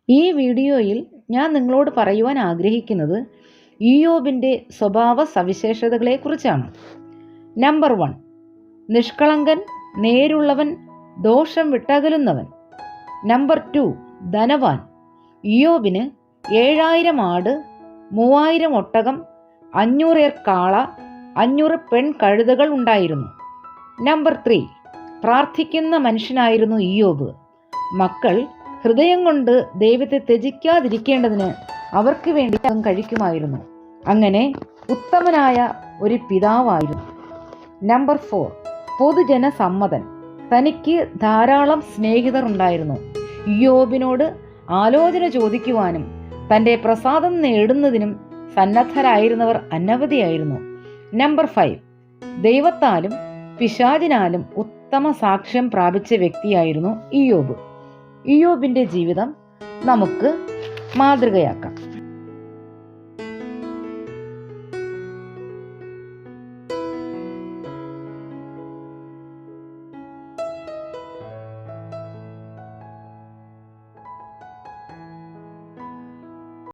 ഈ വീഡിയോയിൽ ഞാൻ നിങ്ങളോട് പറയുവാൻ ആഗ്രഹിക്കുന്നത് ഇയ്യോബിൻ്റെ സ്വഭാവ സവിശേഷതകളെക്കുറിച്ചാണ്. നമ്പർ 1, നിഷ്കളങ്കൻ, നേരുള്ളവൻ, ദോഷം വിട്ടകലുന്നവൻ. നമ്പർ 2, ധനവാൻ. ഇയ്യോബിന് 7000 ആട്, 3000 ഒട്ടകം, 500 കാള, 500 പെൺകഴുതകൾ ഉണ്ടായിരുന്നു. നമ്പർ 3, പ്രാർത്ഥിക്കുന്ന മനുഷ്യനായിരുന്നു ഇയ്യോബ്. മക്കൾ ഹൃദയം കൊണ്ട് ദൈവത്തെ ത്യജിക്കാതിരിക്കേണ്ടതിന് അവർക്ക് വേണ്ടി കഴിക്കുമായിരുന്നു. അങ്ങനെ ഉത്തമനായ ഒരു പിതാവായിരുന്നു. നമ്പർ 4, പൊതുജന സമ്മതൻ. തനിക്ക് ധാരാളം സ്നേഹിതർ ഉണ്ടായിരുന്നു. ഇയ്യോബിനോട് ആലോചന ചോദിക്കുവാനും തൻ്റെ പ്രസാദം നേടുന്നതിനും സന്നദ്ധരായിരുന്നവർ അനവധിയായിരുന്നു. നമ്പർ 5, ദൈവത്താലും പിശാചിനാലും ഉത്തമ സാക്ഷ്യം പ്രാപിച്ച വ്യക്തിയായിരുന്നു ഇയ്യോബ്. ഇയ്യോബിൻ്റെ ജീവിതം നമുക്ക് മാതൃകയാക്കാം.